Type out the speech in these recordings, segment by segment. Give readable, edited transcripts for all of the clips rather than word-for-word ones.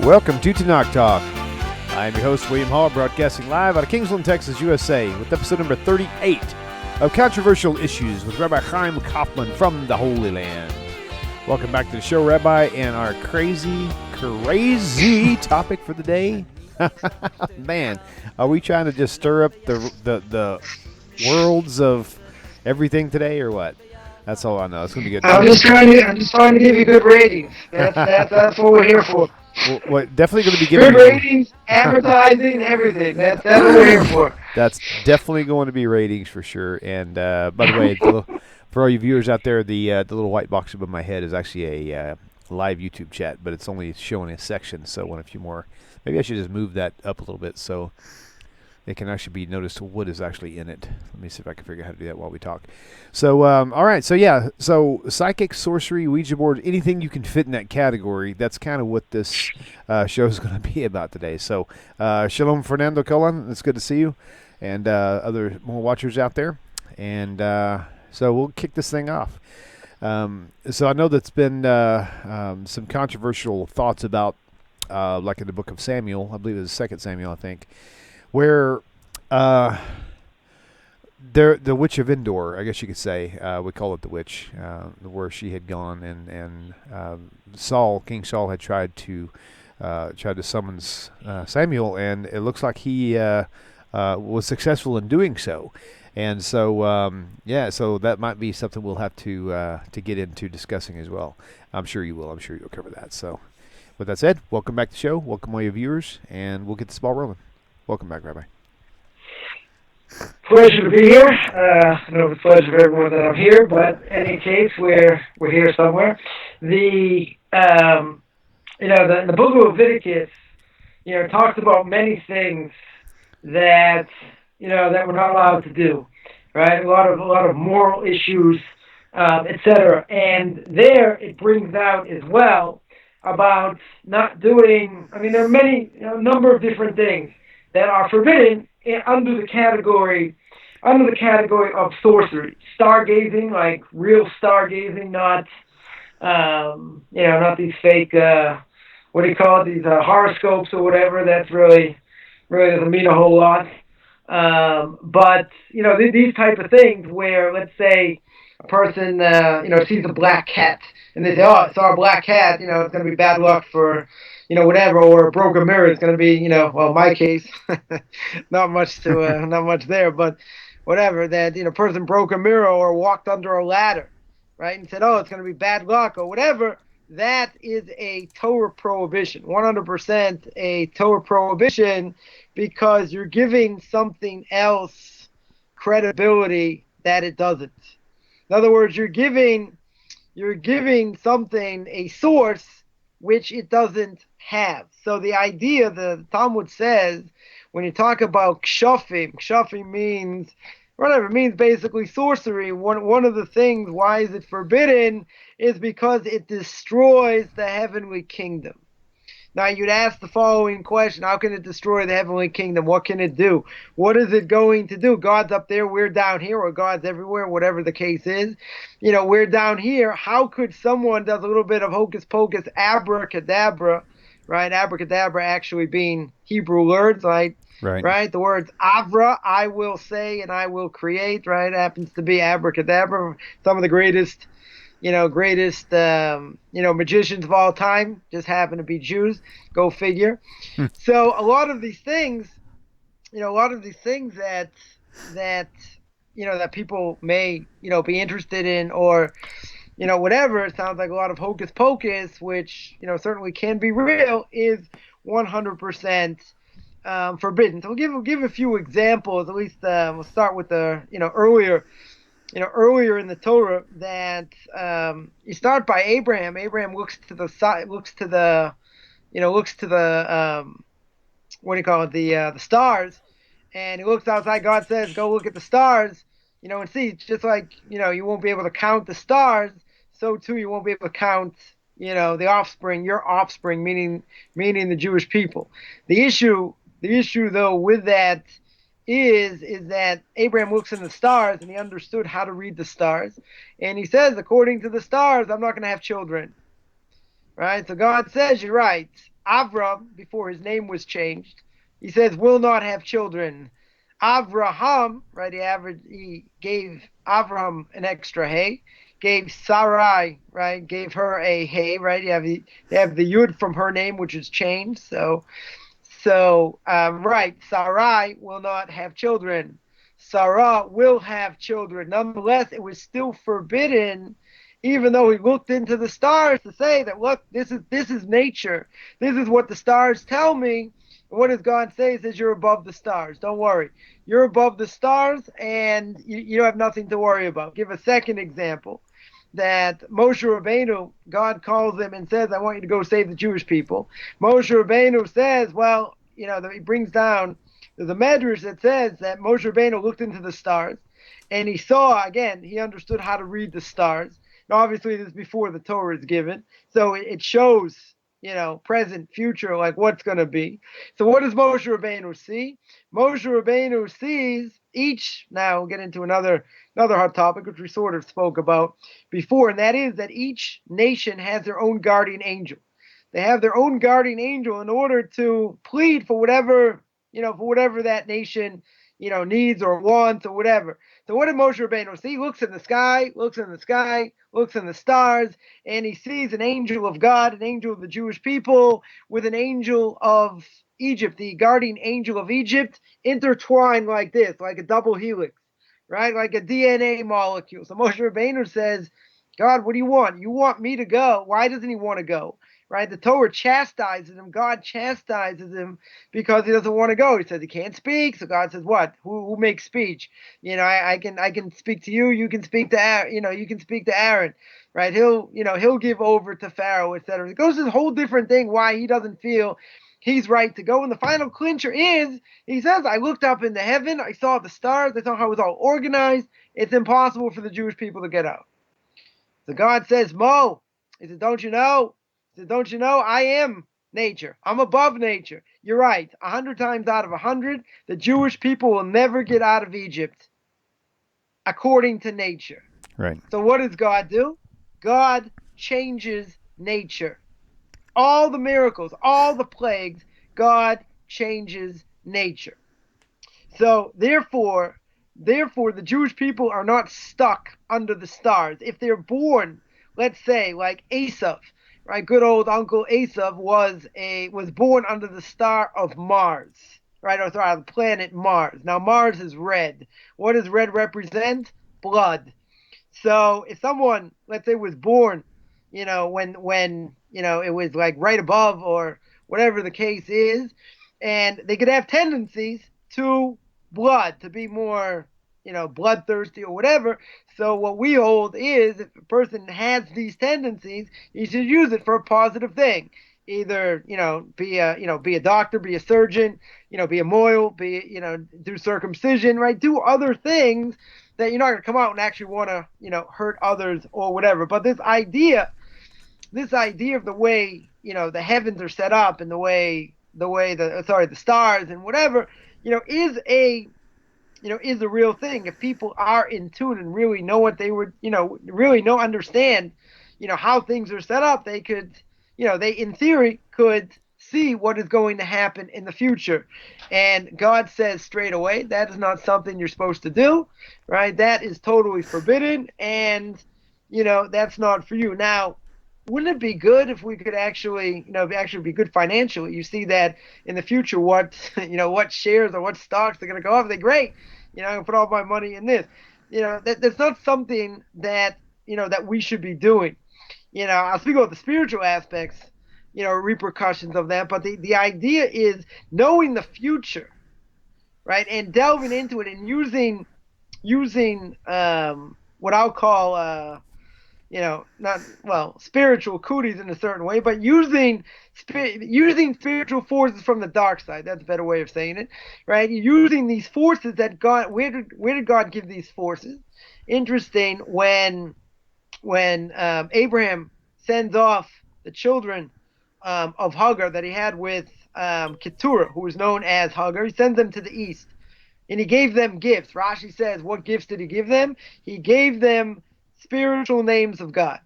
Welcome to TORAH Talk. I'm your host, William Hall, broadcasting live out of Kingsland, Texas, USA, with episode number 38 of Controversial Issues with Rabbi Chaim Coffman from the Holy Land. Welcome back to the show, Rabbi, and our crazy topic for the day. Man, are we trying to just stir up the worlds of everything today, or what? That's all I know. It's gonna be good. I'm just trying to give you good ratings. That's what we're here for. Well, definitely going to be giving good ratings, advertising, everything. That's what we're here for. That's definitely going to be ratings for sure. And by the way, for all you viewers out there, the little white box above my head is actually a live YouTube chat, but it's only showing a section. So I want a few more. Maybe I should just move that up a little bit so it can actually be noticed what is actually in it. Let me see if I can figure out how to do that while we talk. So, all right. So, yeah. So, psychic, sorcery, Ouija board, anything you can fit in that category. That's kind of what this show is going to be about today. So, Shalom, Fernando Colon. It's good to see you. And other more watchers out there. And so, we'll kick this thing off. So, I know that's been some controversial thoughts about, like in the book of Samuel. I believe it was 2 Samuel, I think. Where the witch of Endor, I guess you could say, we call it the witch, where she had gone and King Saul had tried to summons Samuel, and it looks like he was successful in doing so. And so, so that might be something we'll have to get into discussing as well. I'm sure you will. I'm sure you'll cover that. So, with that said, welcome back to the show. Welcome all your viewers, and we'll get this ball rolling. Welcome back, Rabbi. Pleasure to be here. I know it's a pleasure for everyone that I'm here, but in any case, we're here somewhere. The book of Leviticus, talks about many things that that we're not allowed to do, right? A lot of moral issues, etc. And there it brings out as well about not doing. I mean, there are many, number of different things that are forbidden under the category of sorcery, stargazing, like real stargazing, not not these fake what do you call it, these horoscopes or whatever. That's really doesn't mean a whole lot. But these type of things where, let's say, a person sees a black cat and they say, oh, I saw a black cat, it's going to be bad luck for whatever, or a broken mirror is going to be, well, in my case, not much there, but whatever, that, person broke a mirror or walked under a ladder, right, and said, oh, it's going to be bad luck or whatever. That is a Torah prohibition, 100% a Torah prohibition, because you're giving something else credibility that it doesn't. In other words, you're giving something a source which it doesn't have. So the idea, the Talmud says, when you talk about kshafim means whatever, it means basically sorcery. One of the things, why is it forbidden, is because it destroys the heavenly kingdom. Now you'd ask the following question: how can it destroy the heavenly kingdom? What can it do? What is it going to do? God's up there, we're down here, or God's everywhere, whatever the case is. We're down here. How could someone does a little bit of hocus pocus, abracadabra, right? Abracadabra actually being Hebrew words, right? Right? The words avra, I will say and I will create, right? Happens to be abracadabra. Some of the greatest magicians of all time just happen to be Jews. Go figure. So a lot of these things, that that people may, be interested in, or, whatever, it sounds like a lot of hocus pocus, which, certainly can be real, is 100% forbidden. So we'll give a few examples. At least we'll start with the, earlier in the Torah, that you start by Abraham. Abraham looks to the the stars, and he looks outside. God says, "Go look at the stars, and see." It's just like you won't be able to count the stars, so too you won't be able to count the offspring, your offspring, meaning the Jewish people. The issue though with that is that Abraham looks in the stars, and he understood how to read the stars, and he says, according to the stars, I'm not going to have children, right? So God says, you're right, Avram, before his name was changed, he says, will not have children. Avraham, right? He gave Avram an extra hey. Gave Sarai, right? Gave her a hey, right? They have the yud from her name, which is changed. Right, Sarai will not have children. Sarah will have children. Nonetheless, it was still forbidden, even though he looked into the stars to say that, look, this is nature. This is what the stars tell me. And what does God say? He says, you're above the stars. Don't worry. You're above the stars, and you have nothing to worry about. Give a second example. That Moshe Rabbeinu, God calls him and says, I want you to go save the Jewish people. Moshe Rabbeinu says, well, he brings down, there's a medrash that says that Moshe Rabbeinu looked into the stars and he saw, again, he understood how to read the stars. Now, obviously, this is before the Torah is given. So it shows, present, future, like what's going to be. So what does Moshe Rabbeinu see? Moshe Rabbeinu sees now we'll get into another hot topic, which we sort of spoke about before, and that is that each nation has their own guardian angel. They have their own guardian angel in order to plead for whatever, that nation, needs or wants or whatever. So what did Moshe Rabbeinu see? He looks in the sky, looks in the stars, and he sees an angel of God, an angel of the Jewish people, with an angel of Egypt, the guardian angel of Egypt, intertwined like this, like a double helix, right? Like a DNA molecule. So Moshe Rabbeinu says, God, what do you want? You want me to go. Why doesn't he want to go? Right? The Torah chastises him. God chastises him because he doesn't want to go. He says he can't speak. So God says, what? Who makes speech? I can speak to you. You can speak to Aaron. You can speak to Aaron. Right? He'll give over to Pharaoh, etc. It goes to this whole different thing why he doesn't feel he's right to go. And the final clincher is, he says, I looked up into heaven. I saw the stars. I saw how it was all organized. It's impossible for the Jewish people to get out. So God says, Mo, he said, don't you know? He said, don't you know? I am nature. I'm above nature. You're right. 100 times out of 100, the Jewish people will never get out of Egypt according to nature. Right. So what does God do? God changes nature. All the miracles, all the plagues, God changes nature. So therefore, the Jewish people are not stuck under the stars. If they're born, let's say, like Esav, right? Good old Uncle Esav was born under the star of Mars, right? Or sorry, the planet Mars. Now Mars is red. What does red represent? Blood. So if someone, let's say, was born, when it was like right above or whatever the case is, and they could have tendencies to blood, to be more, bloodthirsty or whatever. So what we hold is if a person has these tendencies, he should use it for a positive thing. Either, be a doctor, be a surgeon, be a moil, do circumcision, right? Do other things that you're not going to come out and actually want to, hurt others or whatever. But this idea of the way, the heavens are set up and the way the stars and whatever, is a real thing. If people are in tune and really know what they would, understand, how things are set up, they could, they in theory could see what is going to happen in the future. And God says straight away, that is not something you're supposed to do, right? That is totally forbidden. And, that's not for you. Now, wouldn't it be good if we could actually, be good financially? You see that in the future, what shares or what stocks are going to go up. They're great. I'm going to put all my money in this. That's not something that, that we should be doing. I'll speak about the spiritual aspects, repercussions of that. But the idea is knowing the future, right? And delving into it and using what I'll call, spiritual cooties in a certain way, but using spiritual forces from the dark side. That's a better way of saying it, right? Using these forces that God, where did God give these forces? Interesting, when Abraham sends off the children of Hagar that he had with Keturah, who was known as Hagar, he sends them to the east. And he gave them gifts. Rashi says, what gifts did he give them? He gave them spiritual names of God,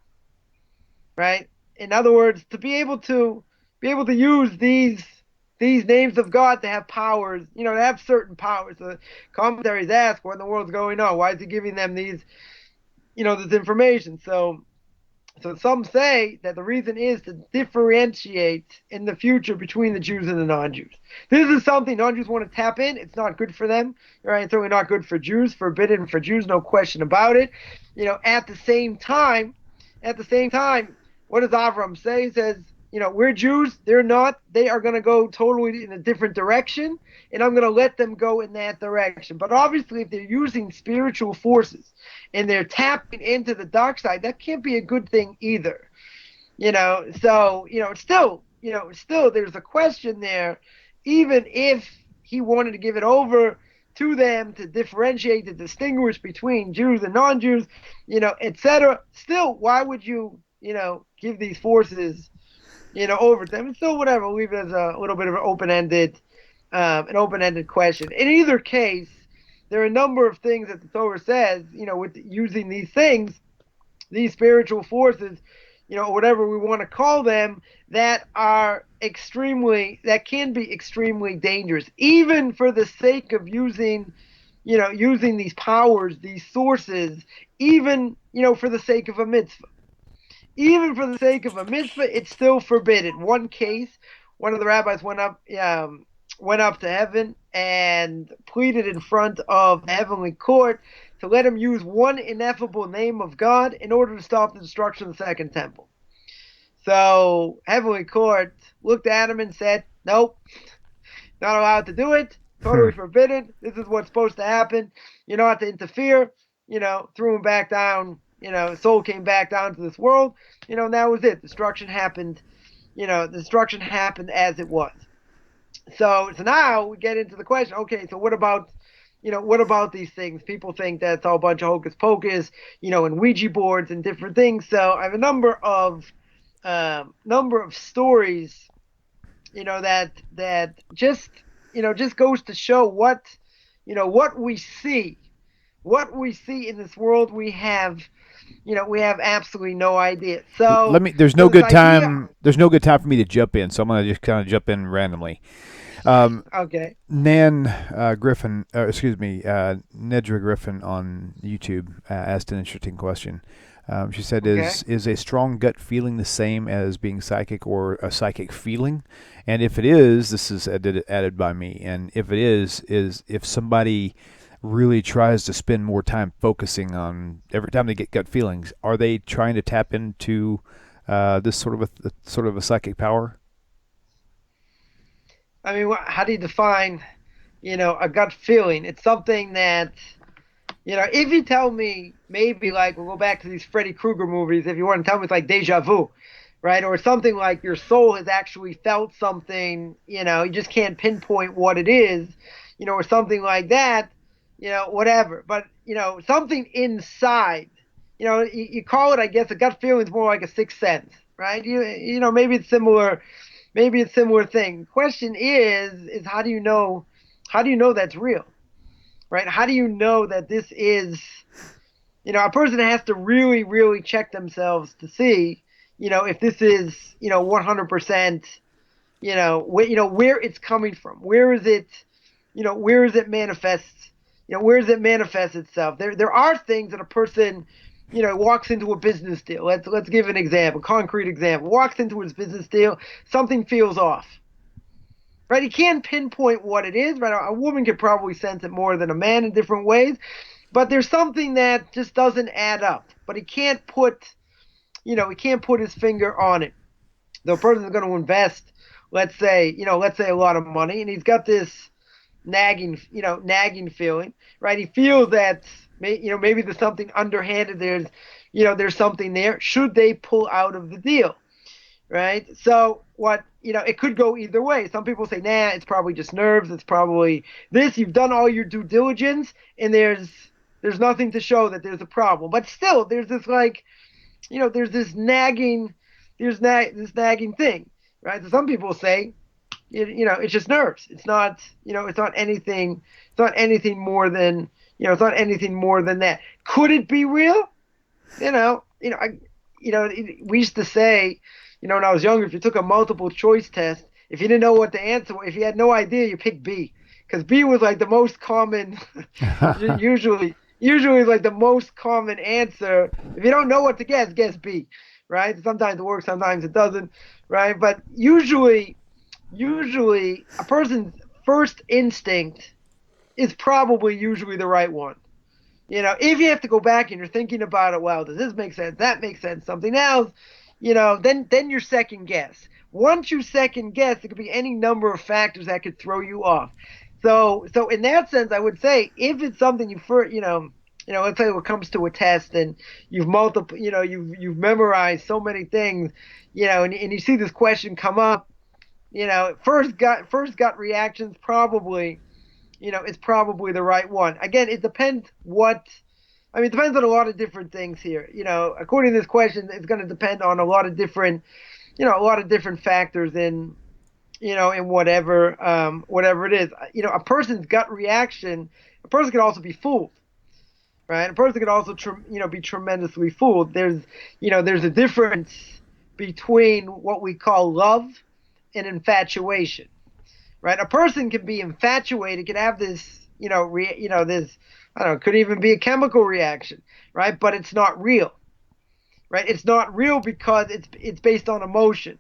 right? In other words, to be able to, be able to use these names of God to have powers, to have certain powers. The commentaries ask, what in the world's going on? Why is he giving them these, this information? So some say that the reason is to differentiate in the future between the Jews and the non-Jews. This is something non-Jews want to tap in. It's not good for them, right? It's certainly not good for Jews, forbidden for Jews, no question about it. At the same time, what does Avram say? He says, we're Jews, they're not. They are going to go totally in a different direction, and I'm going to let them go in that direction. But obviously, if they're using spiritual forces and they're tapping into the dark side, that can't be a good thing either. So still there's a question there. Even if he wanted to give it over to them to differentiate, to distinguish between Jews and non-Jews, etc. Still, why would you, give these forces, over to them? And still, whatever, leave it as a little bit of an open-ended question. In either case, there are a number of things that the Torah says, with using these things, these spiritual forces, whatever we want to call them, that can be extremely dangerous, even for the sake of using these powers, these sources, even, for the sake of a mitzvah. Even for the sake of a mitzvah, it's still forbidden. One case, one of the rabbis went up to heaven and pleaded in front of the heavenly court to let him use one ineffable name of God in order to stop the destruction of the second temple. So heavenly court looked at him and said, nope, not allowed to do it, totally forbidden. This is what's supposed to happen. You don't have to interfere. Threw him back down. Soul came back down to this world. And that was it. Destruction happened. Destruction happened as it was. So now we get into the question. Okay, so what about these things? People think that it's all a bunch of hocus pocus, and Ouija boards and different things. So I have a number of stories, that just goes to show what we see in this world. We have absolutely no idea. So There's no good time. There's no good time for me to jump in, so I'm gonna just kind of jump in randomly. Okay. Nedra Griffin on YouTube asked an interesting question. She said, Okay. is a strong gut feeling the same as being psychic or a psychic feeling? And if it is, this is added by me, and if it is if somebody really tries to spend more time focusing on every time they get gut feelings, are they trying to tap into this sort of a psychic power? I mean, how do you define, a gut feeling? It's something that, if you tell me, maybe like we'll go back to these Freddy Krueger movies, if you want to tell me it's like deja vu, right? Or something like your soul has actually felt something, you just can't pinpoint what it is, or something like that, whatever. But, something inside, you call it, I guess, a gut feeling is more like a sixth sense, right? Maybe it's similar. Maybe it's a similar thing. Question is how do you know that's real? Right? How do you know that this is, a person has to really, really check themselves to see, if this is, 100%, where it's coming from. Where is it, where is it manifests, where does it manifest itself? There are things that a person, walks into a business deal. Let's give an example, concrete example. Walks into his business deal, something feels off. Right? He can't pinpoint what it is, right? A woman could probably sense it more than a man in different ways, but there's something that just doesn't add up. But he can't put his finger on it. The person is going to invest, let's say a lot of money, and he's got this nagging feeling, right? He feels that maybe there's something underhanded. There's something there. Should they pull out of the deal, right? So it could go either way. Some people say, nah, it's probably just nerves. It's probably this. You've done all your due diligence, and there's nothing to show that there's a problem. But still, there's this there's this nagging thing, right? So some people say, it's just nerves. It's not anything. It's not anything more than that. Could it be real? We used to say, when I was younger, if you took a multiple choice test, if you didn't know what the answer was, if you had no idea, you picked B, because B was like the most common, usually like the most common answer. If you don't know what to guess B, right? Sometimes it works, sometimes it doesn't, right? But usually a person's first instinct is probably usually the right one. If you have to go back and you're thinking about it, well, does this make sense? That makes sense. Something else, then you're second guess. Once you second guess, it could be any number of factors that could throw you off. So in that sense, I would say if it's something let's say when it comes to a test and you've memorized so many things, and you see this question come up, first gut reactions probably it's probably the right one. Again, it depends it depends on a lot of different things here. According to this question, it's going to depend on a lot of different factors in whatever it is. A person's gut reaction, a person can also be fooled, right? A person can also be tremendously fooled. There's a difference between what we call love and infatuation. Right, a person can be infatuated, can have this, this, I don't know, could even be a chemical reaction, right? But it's not real, right? It's not real because it's based on emotion.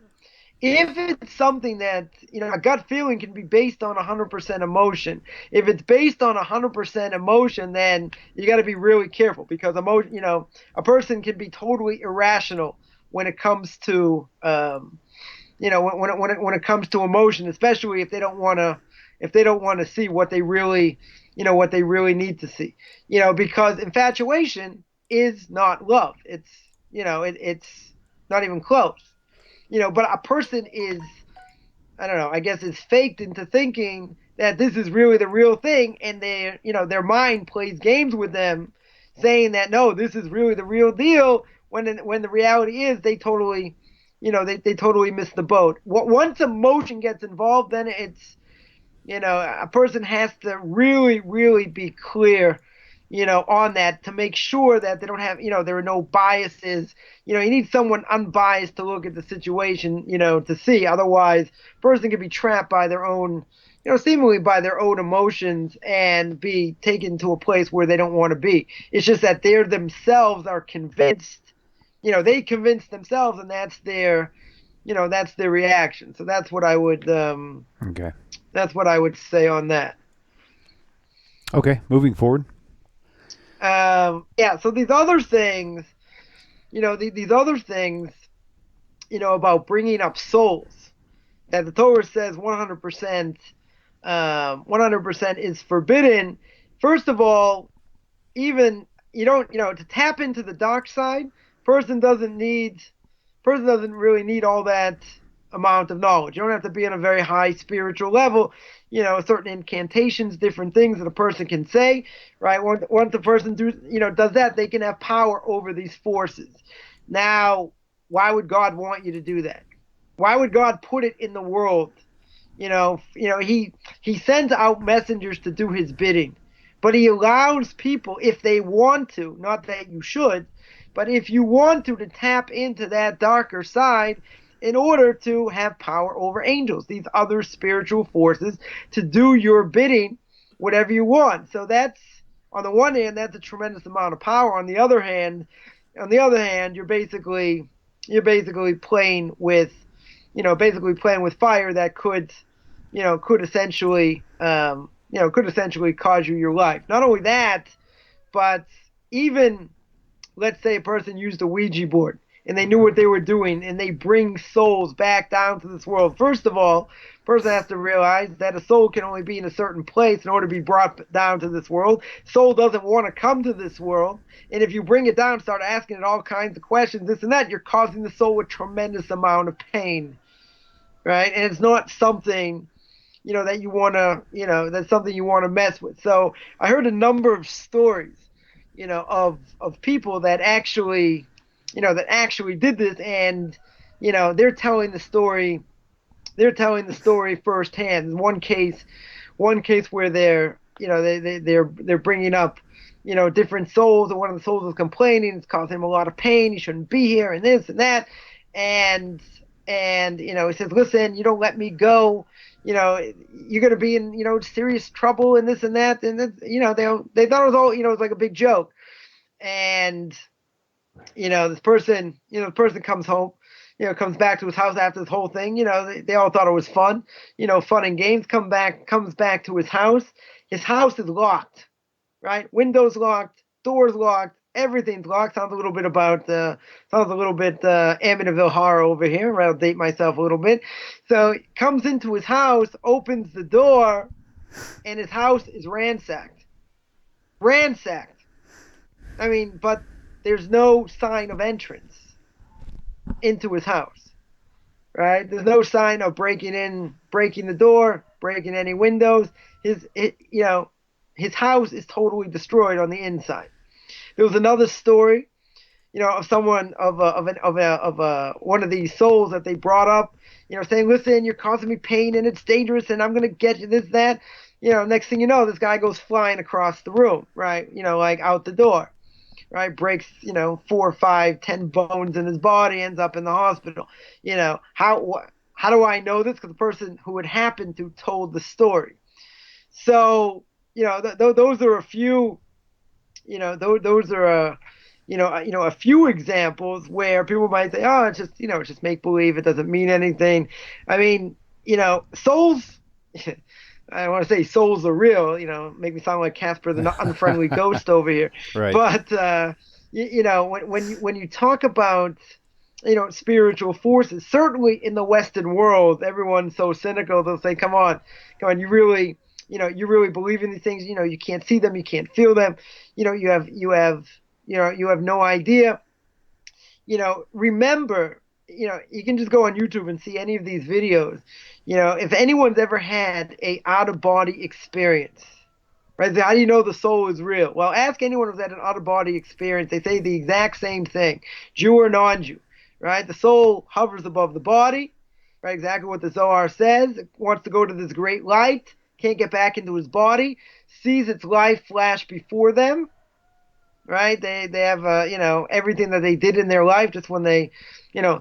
If it's something that, a gut feeling can be based on 100% emotion. If it's based on 100% emotion, then you got to be really careful because a person can be totally irrational when it comes to, when it comes to emotion, especially if they don't want to see what they really need to see, because infatuation is not love. It's not even close, but a person is, I don't know, I guess is faked into thinking that this is really the real thing, and their mind plays games with them, saying that no, this is really the real deal, when the reality is they totally they totally miss the boat. Once emotion gets involved, then it's, a person has to really, really be clear, on that to make sure that they don't have, there are no biases. You need someone unbiased to look at the situation, to see. Otherwise, a person can be trapped by their own, seemingly by their own emotions and be taken to a place where they don't want to be. It's just that they themselves are convinced, they convince themselves, and that's their reaction. So that's what I would Okay. that's what I would say on that. Okay, moving forward. Yeah. So these other things, these other things, about bringing up souls, that the Torah says 100%, 100% is forbidden. First of all, even you don't, to tap into the dark side, person doesn't really need all that amount of knowledge. You don't have to be on a very high spiritual level. Certain incantations, different things that a person can say, right? Once a person does that, they can have power over these forces. Now, why would God want you to do that? Why would God put it in the world? He sends out messengers to do his bidding, but he allows people, if they want to, not that you should, but if you want to tap into that darker side in order to have power over angels, these other spiritual forces, to do your bidding, whatever you want. So that's, on the one hand, that's a tremendous amount of power. On the other hand, you're basically playing with, fire that could essentially, cause you your life. Not only that, but even, let's say a person used a Ouija board and they knew what they were doing and they bring souls back down to this world. First of all, person has to realize that a soul can only be in a certain place in order to be brought down to this world. Soul doesn't want to come to this world. And if you bring it down, start asking it all kinds of questions, this and that, you're causing the soul a tremendous amount of pain, right? And it's not something, that you want to, that's something you want to mess with. So I heard a number of stories, of people that actually, did this, and, they're telling the story firsthand. In one case where they're bringing up, different souls, and one of the souls is complaining, it's causing him a lot of pain, he shouldn't be here, and this and that, and and he says, listen, you don't let me go, you're going to be in serious trouble and this and that, and then, they thought it was all, it was like a big joke. And this person comes home, comes back to his house after this whole thing. They all thought it was fun, fun and games. Comes back to his house. His house is locked, right? Windows locked, doors locked, everything's locked. Sounds a little bit Amityville Horror over here. I'll date myself a little bit. So he comes into his house, opens the door, and his house is ransacked. Ransacked. I mean, but there's no sign of entrance into his house, right? There's no sign of breaking the door, breaking any windows. His house is totally destroyed on the inside. There was another story, of someone of one of these souls that they brought up, saying, listen, you're causing me pain and it's dangerous and I'm gonna get you this, that. Next thing you know, this guy goes flying across the room, right? Like out the door. Right, breaks 4, 5, 10 bones in his body, ends up in the hospital. How do I know this? Because the person who it happened to told the story. So those are a few. Those are a few examples where people might say, oh, it's just make believe. It doesn't mean anything. I mean, souls. I want to say souls are real, make me sound like Casper the unfriendly ghost over here. Right. But when you talk about spiritual forces, certainly in the Western world, everyone's so cynical. They'll say, "Come on, you really believe in these things? You can't see them, you can't feel them. You have no idea. Remember." You can just go on YouTube and see any of these videos. If anyone's ever had a out-of-body experience, right? So how do you know the soul is real? Well, ask anyone who's had an out-of-body experience. They say the exact same thing, Jew or non-Jew, right? The soul hovers above the body, right? Exactly what the Zohar says. It wants to go to this great light, can't get back into his body, sees its life flash before them, right? They have everything that they did in their life just when they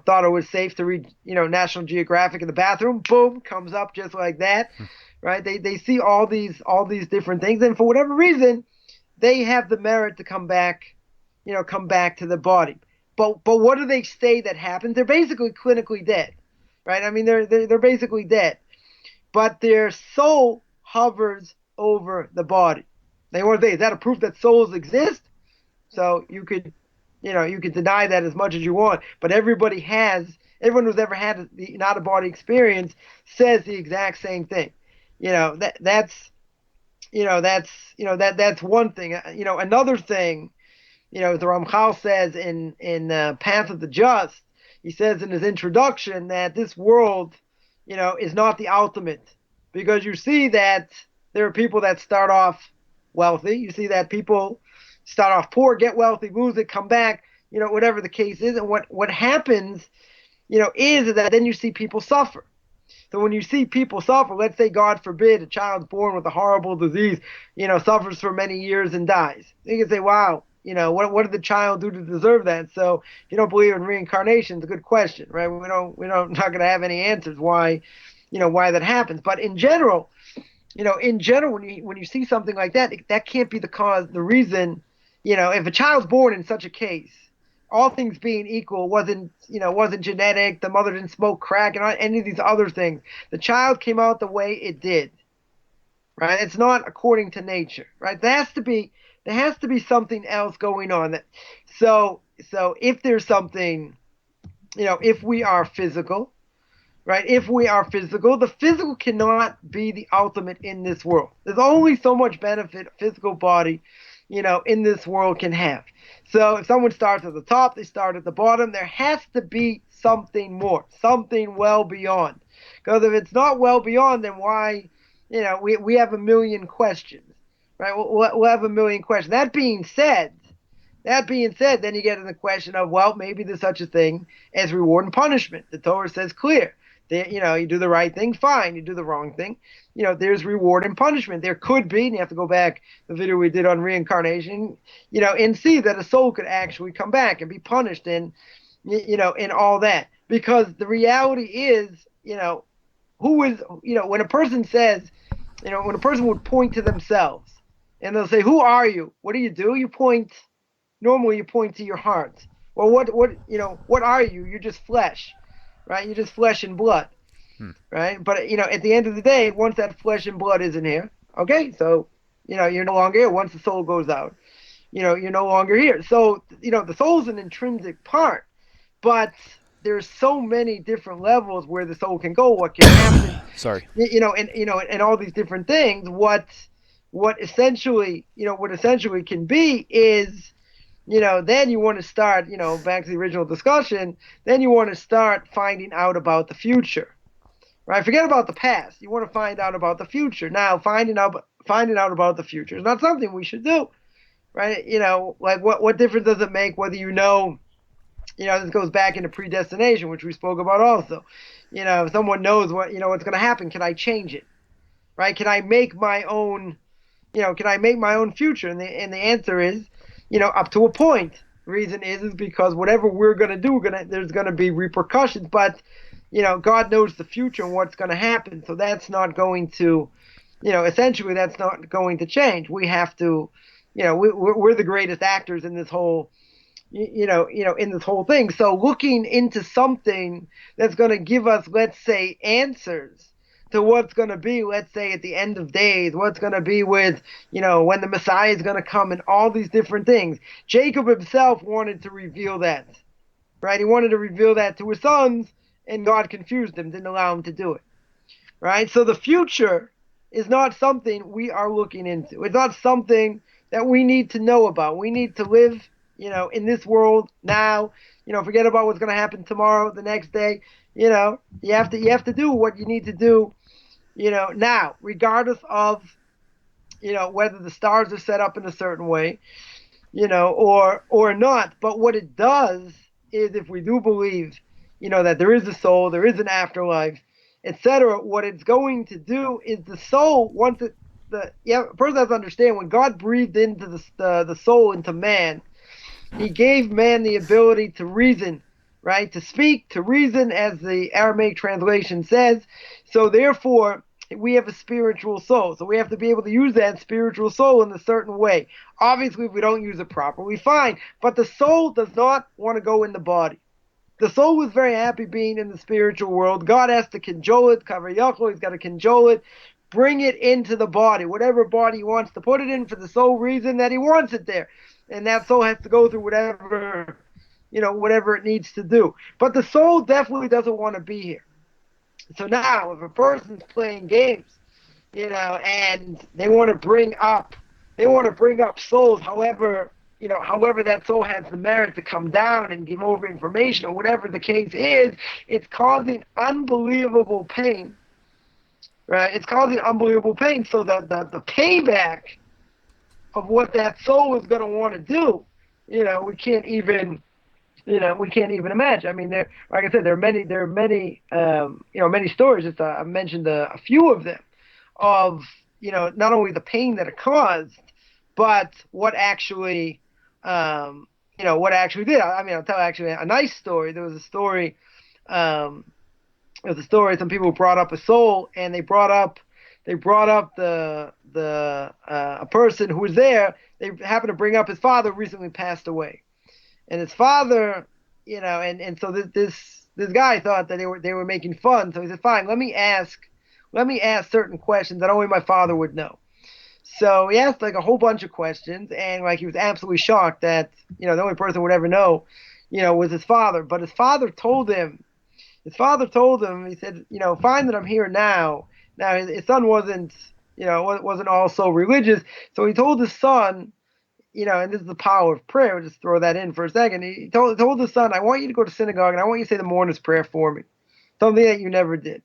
thought it was safe to read National Geographic in the bathroom, boom, comes up just like that, right? They see all these different things, and for whatever reason they have the merit to come back to the body. But what do they say that happens? They're basically clinically dead, right? I mean, they're basically dead, but their soul hovers over the body. They want to say, is that a proof that souls exist? So you could deny that as much as you want, but everyone who's ever had an out-of-body experience says the exact same thing. That's one thing. Another thing, the Ramchal says in Path of the Just, he says in his introduction that this world, is not the ultimate, because you see that there are people that start off wealthy. You see that people start off poor, get wealthy, lose it, come back, whatever the case is. And what happens, is that then you see people suffer. So when you see people suffer, let's say, God forbid, a child's born with a horrible disease, suffers for many years and dies. You can say, wow, what did the child do to deserve that? So if you don't believe in reincarnation, it's a good question, right? We're not going to have any answers why that happens. But in general, when you see something like that, that can't be the reason. If a child's born in such a case, all things being equal, wasn't genetic, the mother didn't smoke crack and any of these other things, the child came out the way it did, right? It's not according to nature, right? There has to be something else going on. So if there's something, if we are physical, right? If we are physical, the physical cannot be the ultimate in this world. There's only so much benefit a physical body in this world can have. So if someone starts at the top, they start at the bottom. There has to be something more, something well beyond. Because if it's not well beyond, then why, we have a million questions, right? We'll have a million questions. That being said, then you get in the question of, well, maybe there's such a thing as reward and punishment. The Torah says clear. You do the right thing, fine. You do the wrong thing, there's reward and punishment. There could be, and you have to go back the video we did on reincarnation, and see that a soul could actually come back and be punished and, and all that. because the reality is, who is, when a person says, when a person would point to themselves and they'll say, who are you? What do? Normally you point to your heart. Well, what are you? You're just flesh, right? You're just flesh and blood, right? But, at the end of the day, once that flesh and blood isn't here, okay, so, you're no longer here. Once the soul goes out, you're no longer here. So, the soul's an intrinsic part, but there's so many different levels where the soul can go, what can happen, Sorry. and all these different things. What essentially can be is, then you want to start, back to the original discussion, then you want to start finding out about the future, right? Forget about the past. You want to find out about the future. Now, finding out about the future is not something we should do, right? Like what difference does it make whether this goes back into predestination, which we spoke about also. If someone knows what's going to happen, can I change it, right? Can I make my own future? And the answer is, up to a point. The reason is because whatever we're going to do, there's going to be repercussions, but, God knows the future and what's going to happen. So that's not going to, essentially that's not going to change. We have to, we're the greatest actors in this whole, in this whole thing. So looking into something that's going to give us, let's say, answers to what's going to be, let's say, at the end of days, what's going to be with, when the Messiah is going to come and all these different things. Jacob himself wanted to reveal that, right? He wanted to reveal that to his sons, and God confused him, didn't allow him to do it, right? So the future is not something we are looking into. It's not something that we need to know about. We need to live, in this world now. Forget about what's going to happen tomorrow, the next day. You have to do what you need to do, now, regardless of, whether the stars are set up in a certain way, or not. But what it does is, if we do believe, that there is a soul, there is an afterlife, etc., what it's going to do is the soul, once a person has to understand, when God breathed into the soul into man, he gave man the ability to reason, right? To speak, to reason, as the Aramaic translation says. So therefore, we have a spiritual soul. So we have to be able to use that spiritual soul in a certain way. Obviously, if we don't use it properly, fine. But the soul does not want to go in the body. The soul was very happy being in the spiritual world. God has to cajole it. Gavriel, he's got to cajole it. Bring it into the body, whatever body he wants to put it in, for the sole reason that he wants it there. And that soul has to go through whatever it needs to do. But the soul definitely doesn't want to be here. So now, if a person's playing games, and they want to bring up souls, however that soul has the merit to come down and give over information, or whatever the case is, it's causing unbelievable pain, right? It's causing unbelievable pain. So the payback of what that soul is going to want to do, we can't even imagine. I mean, like I said, there are many stories. I've mentioned a few of them, of, not only the pain that it caused, but what actually did. I mean, I'll tell actually a nice story. There was a story. Some people brought up a soul, and they brought up the a person who was there. They happened to bring up his father, who recently passed away. And his father, and so this guy thought that they were making fun. So he said, "Fine, let me ask certain questions that only my father would know." So he asked like a whole bunch of questions, and like he was absolutely shocked that the only person who would ever know, was his father. But his father told him. He said, "Fine that I'm here now." Now his son wasn't also religious, so he told his son. And this is the power of prayer. We'll just throw that in for a second. He told his son, "I want you to go to synagogue, and I want you to say the mourner's prayer for me. Something that you never did,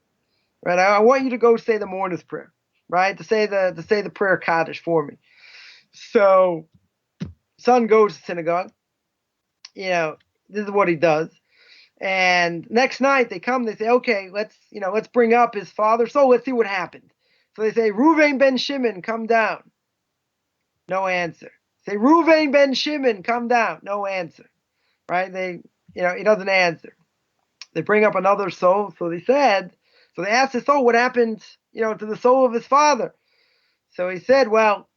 right? I want you to go say the mourner's prayer, right? To say the prayer Kaddish for me." So, son goes to synagogue. This is what he does. And next night they come. They say, "Okay, let's bring up his father. So let's see what happened." So they say, "Reuven ben Shimon, come down." No answer. Say, "Reuven ben Shimon, come down." No answer. Right? He doesn't answer. they bring up another soul. So they asked his soul what happened, to the soul of his father. So he said, well,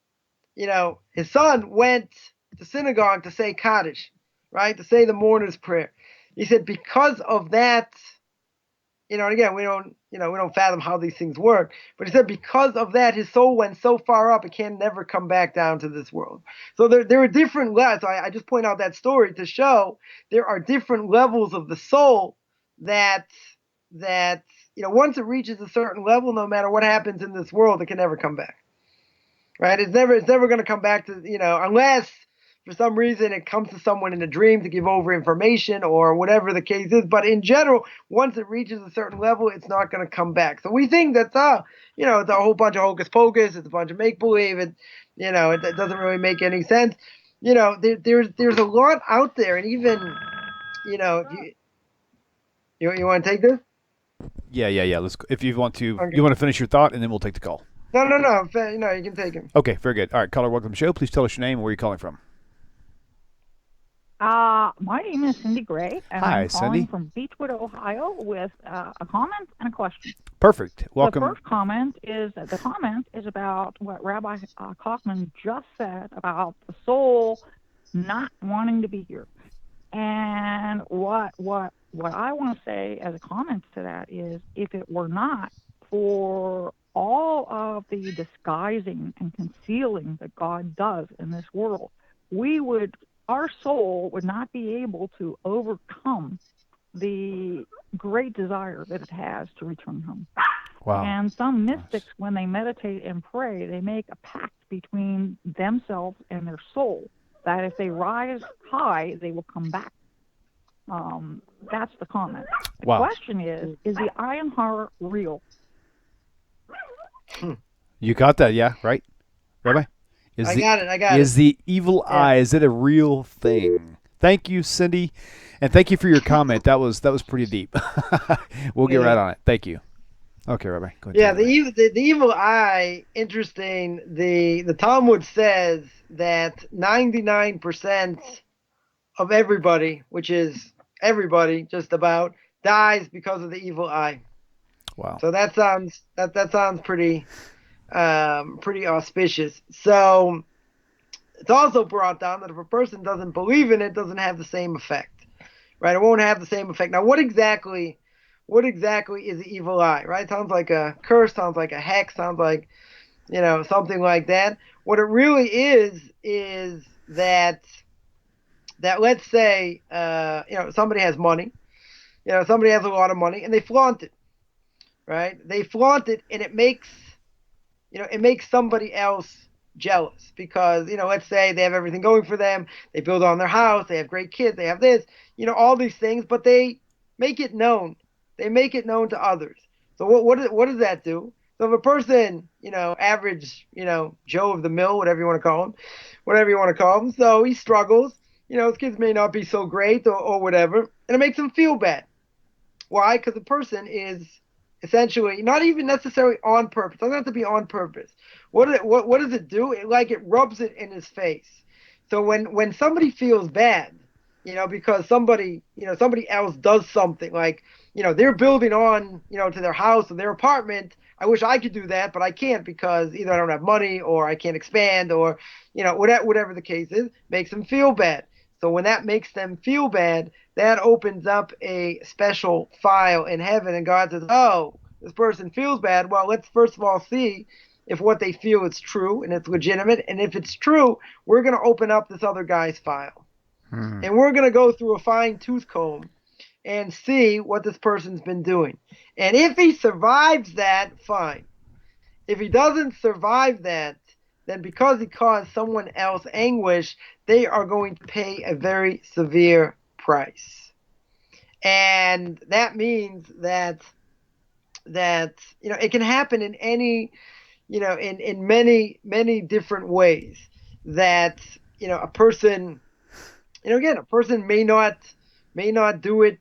his son went to synagogue to say Kaddish, right? To say the mourner's prayer. He said, because of that, and again, we don't fathom how these things work, but he said because of that, his soul went so far up, it can never come back down to this world. So there are different levels. So I just point out that story to show there are different levels of the soul that once it reaches a certain level, no matter what happens in this world, it can never come back. Right? It's never going to come back to, unless for some reason it comes to someone in a dream to give over information or whatever the case is. But in general, once it reaches a certain level, it's not going to come back. So we think that's it's a whole bunch of hocus pocus. It's a bunch of make believe. It doesn't really make any sense. There's a lot out there, and even if you want to take this. Yeah. Let's. If you want to, Okay. you want to finish your thought, and then we'll take the call. No. You can take him. Okay, very good. All right, caller, welcome to the show. Please tell us your name and where you're calling from. My name is Cindy Gray, and Hi, I'm calling Cindy. from Beechwood, Ohio, with a comment and a question. Perfect. Welcome. The first comment is about what Rabbi Coffman just said about the soul not wanting to be here. And what I want to say as a comment to that is, if it were not for all of the disguising and concealing that God does in this world, our soul would not be able to overcome the great desire that it has to return home. Wow. And some mystics, when they meditate and pray, they make a pact between themselves and their soul that if they rise high, they will come back. That's the comment. The question is the Iron Horror real? You got that, yeah, right, Rabbi? I got it. Is the evil eye, is it a real thing? Thank you, Cindy, and thank you for your comment. That was pretty deep. We'll get right on it. Thank you. Okay, Rabbi, go ahead. Yeah, the evil eye, interesting. The Talmud says that 99% of everybody, which is everybody just about, dies because of the evil eye. Wow. So that sounds pretty auspicious. So it's also brought down that if a person doesn't believe in it, doesn't have the same effect, right? It won't have the same effect. Now, what exactly is the evil eye, right? Sounds like a curse, sounds like a hex, sounds like, something like that. What it really is that let's say, somebody has money, somebody has a lot of money and they flaunt it, right? They flaunt it, and it makes somebody else jealous because, let's say they have everything going for them. They build on their house. They have great kids. They have this, all these things, but they make it known. They make it known to others. So what does that do? So if a person, average, Joe of the mill, whatever you want to call him, so he struggles, his kids may not be so great or whatever, and it makes him feel bad. Why? Because the person is essentially not even necessarily on purpose. It doesn't have to be on purpose. What does it do? It rubs it in his face. So when somebody feels bad, because somebody else does something, like, they're building on, to their house or their apartment. I wish I could do that, but I can't because either I don't have money or I can't expand or, whatever the case is, makes them feel bad. So when that makes them feel bad, that opens up a special file in heaven, and God says, oh, this person feels bad. Well, let's first of all see if what they feel is true and it's legitimate. And if it's true, we're going to open up this other guy's file. And we're going to go through a fine tooth comb and see what this person's been doing. And if he survives that, fine. If he doesn't survive that, then because he caused someone else anguish, they are going to pay a very severe price. And that means that it can happen in any, in many different ways. That, a person, again, a person may not do it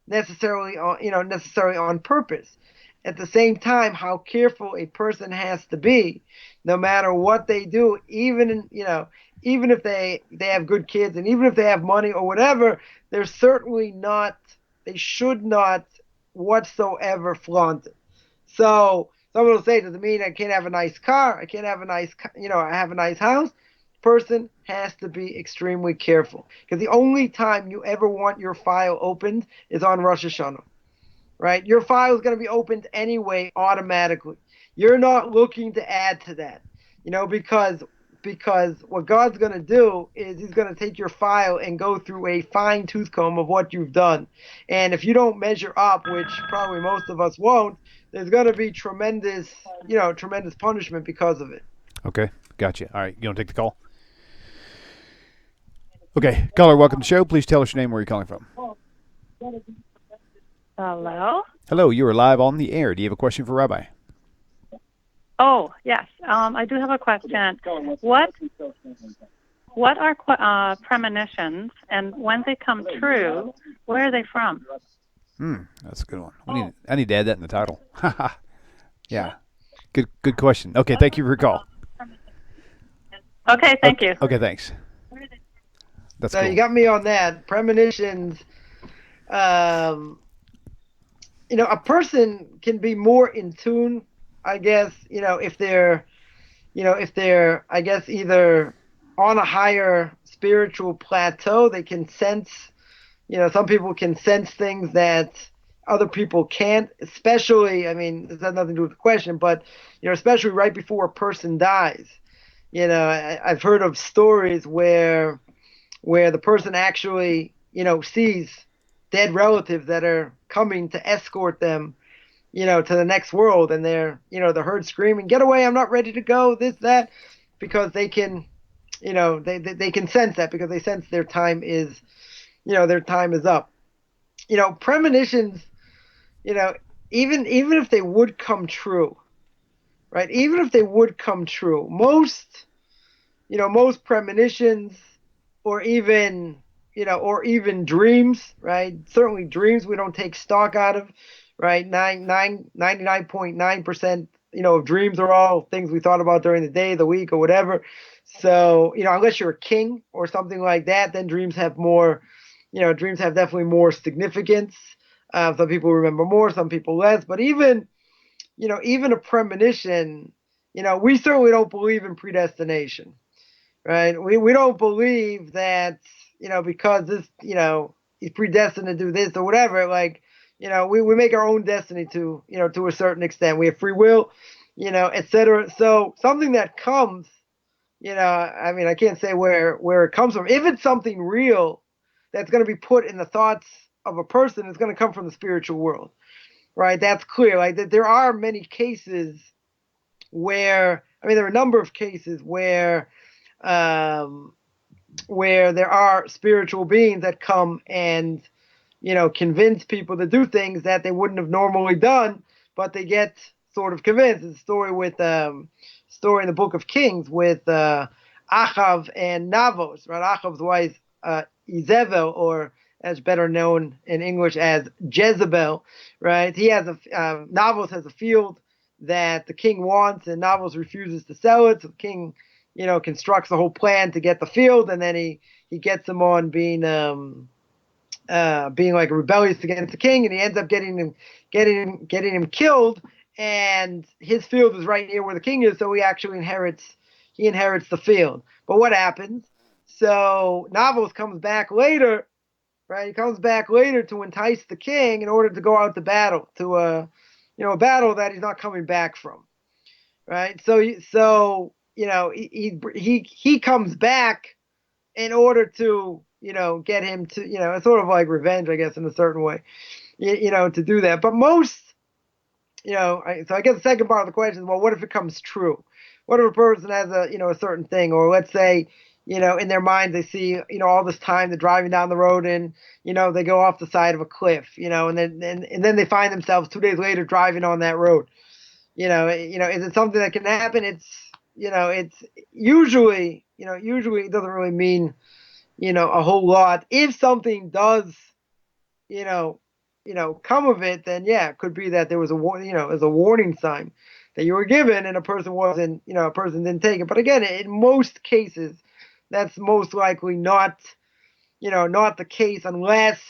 necessarily on purpose. At the same time, how careful a person has to be, no matter what they do, even if they have good kids and even if they have money or whatever, they're certainly not whatsoever flaunt it. So someone will say, does it mean I can't have a nice car? I can't have a nice, I have a nice house? Person has to be extremely careful, because the only time you ever want your file opened is on Rosh Hashanah, right? Your file is going to be opened anyway automatically. You're not looking to add to that, because what God's going to do is he's going to take your file and go through a fine tooth comb of what you've done. And if you don't measure up, which probably most of us won't, there's going to be tremendous punishment because of it. Okay, gotcha. All right, you want to take the call? Okay, caller, welcome to the show. Please tell us your name, where you're calling from. Hello? Hello, you are live on the air. Do you have a question for Rabbi? Oh, yes. I do have a question. What are premonitions, and when they come true, where are they from? That's a good one. I need to add that in the title. Yeah, good question. Okay, thank you for your call. Okay, thank you. Okay, thanks. That's So cool. you got me on that. Premonitions. A person can be more in tune, I guess, if they're, I guess, either on a higher spiritual plateau, they can sense, some people can sense things that other people can't, especially, I mean, this has nothing to do with the question, but, especially right before a person dies. I've heard of stories where the person actually, sees dead relatives that are coming to escort them, to the next world, and they're heard screaming, "Get away! I'm not ready to go." This, that, because they can, they can sense that, because they sense their time is, up. Premonitions, even if they would come true, right? Even if they would come true, most premonitions, or even dreams, right? Certainly dreams we don't take stock out of, right? 99.9%, of dreams are all things we thought about during the day, the week, or whatever. So, unless you're a king or something like that, then dreams have definitely more significance. Some people remember more, some people less, but even a premonition, we certainly don't believe in predestination. Right? We don't believe that, because this, he's predestined to do this or whatever. Like, we make our own destiny to a certain extent. We have free will, etc. So something that comes, I mean, I can't say where it comes from. If it's something real that's going to be put in the thoughts of a person, it's going to come from the spiritual world, right? That's clear. Like, there are many cases where, I mean, there are a number of cases where there are spiritual beings that come and, convince people to do things that they wouldn't have normally done, but they get sort of convinced. It's a story in the Book of Kings with Achav and Navos, right? Achav's wife, Izebel, or as better known in English as Jezebel, right? Navos has a field that the king wants, and Navos refuses to sell it. So the king, constructs a whole plan to get the field, and then he gets him on being like rebellious against the king, and he ends up getting him killed. And his field is right near where the king is, so he actually inherits the field. But what happens? So Navos comes back later, right? He comes back later to entice the king in order to go out to battle, to a battle that he's not coming back from, right? So he comes back in order to get him to it's sort of like revenge, I guess, in a certain way, to do that. But most, so I guess the second part of the question is, well, what if it comes true? What if a person has a certain thing, or let's say, in their mind they see all this time they're driving down the road, and they go off the side of a cliff, and then they find themselves 2 days later driving on that road. Is it something that can happen? It's usually it doesn't really mean, a whole lot. If something does, come of it, then yeah, it could be that there was as a warning sign that you were given, and a person didn't take it. But again, in most cases, that's most likely not the case, unless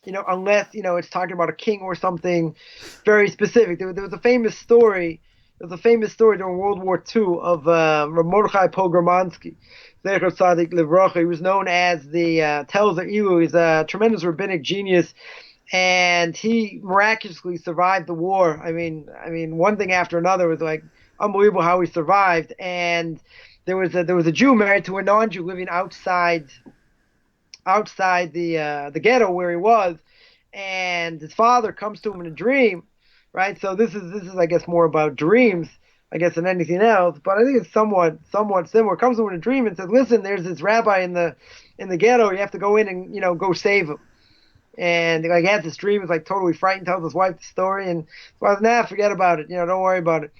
unless, it's talking about a king or something very specific. There was a famous story. There was a famous story during World War II of Mordechai Pogromansky. Zecher Tzadik Livrocha. He was known as the Telzer Ilu. He's a tremendous rabbinic genius, and he miraculously survived the war. I mean, one thing after another. Was like unbelievable how he survived. And there was a Jew married to a non-Jew living outside the ghetto where he was, and his father comes to him in a dream, right? So this is I guess more about dreams, I guess, than anything else. But I think it's somewhat similar. Comes to him in a dream and says, "Listen, there's this rabbi in the ghetto. You have to go in and go save him." And like he has this dream, is like totally frightened, tells his wife the story, and his wife, "Nah, forget about it. Don't worry about it."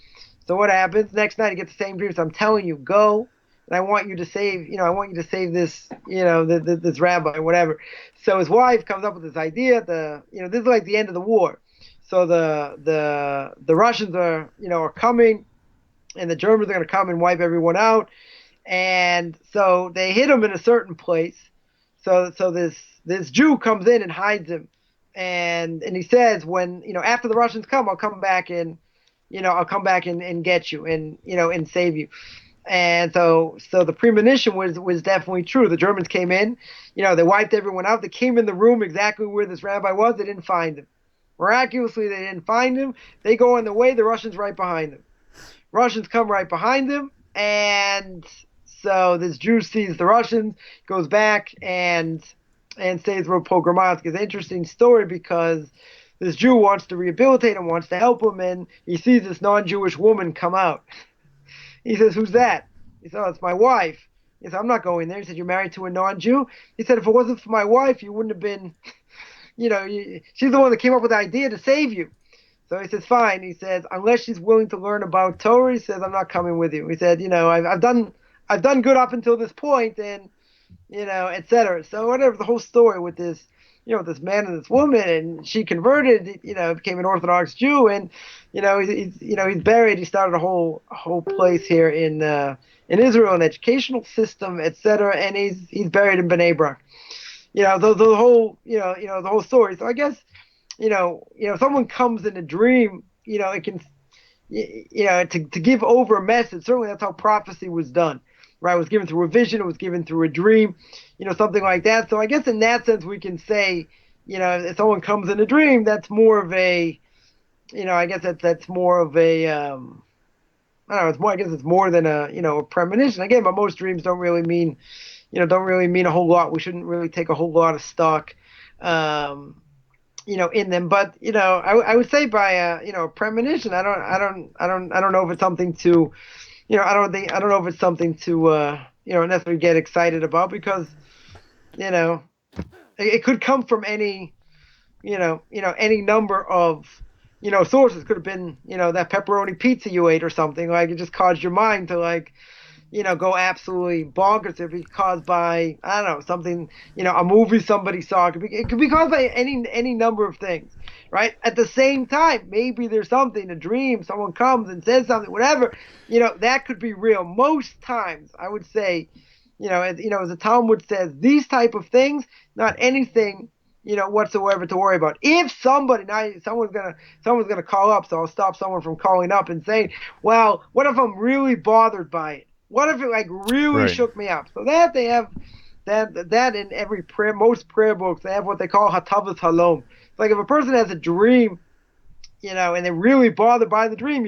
So what happens? Next night he gets the same dream. So I'm telling you, go. And I want you to save, this, this rabbi, whatever. So his wife comes up with this idea. This is like the end of the war. So the Russians are coming, and the Germans are going to come and wipe everyone out. And so they hid him in a certain place. So this Jew comes in and hides him, and he says, when after the Russians come, I'll come back and and get you and save you. And so the premonition was definitely true. The Germans came in, they wiped everyone out. They came in the room exactly where this rabbi was. They didn't find him. Miraculously, they didn't find him. They go on the way. The Russians right behind them. Russians come right behind them, and so this Jew sees the Russians, goes back and saves Pogromansky. It's an interesting story because this Jew wants to rehabilitate him, wants to help him, and he sees this non-Jewish woman come out. He says, "Who's that?" He said, "Oh, it's my wife." He said, "I'm not going there." He said, "You're married to a non-Jew?" He said, "If it wasn't for my wife, you wouldn't have been, she's the one that came up with the idea to save you." So he says, "Fine." He says, "Unless she's willing to learn about Torah," he says, "I'm not coming with you." He said, I've done good up until this point, and, etc. So whatever, the whole story with this, this man and this woman, and she converted, became an Orthodox Jew, and, he's buried. He started a whole place here in Israel, an educational system, etc. And he's buried in Bnei Brak. The whole story. So I guess, someone comes in a dream, it can, to give over a message. Certainly that's how prophecy was done, right? It was given through a vision. It was given through a dream, something like that. So I guess in that sense we can say, if someone comes in a dream, that's more of a, I guess that's more of a, I don't know, I guess it's more than a premonition. Again, but most dreams don't really mean a whole lot. We shouldn't really take a whole lot of stock, in them. But I would say by a premonition, I don't know if it's something to, I don't know if it's something to necessarily get excited about, because it could come from any any number of sources. Could have been that pepperoni pizza you ate or something. Like, it just caused your mind to, like, go absolutely bonkers. If it's caused by, I don't know, something, a movie somebody saw. It could be caused by any number of things, right? At the same time, maybe there's something, a dream, someone comes and says something, whatever, that could be real. Most times, I would say, as the Talmud says, these type of things, not anything, whatsoever to worry about. If somebody, now someone's gonna call up, so I'll stop someone from calling up and saying, well, what if I'm really bothered by it? What if it, like, really shook me up? So that they have that in every prayer, most prayer books, they have what they call hatavas halom. It's like if a person has a dream, and they're really bothered by the dream,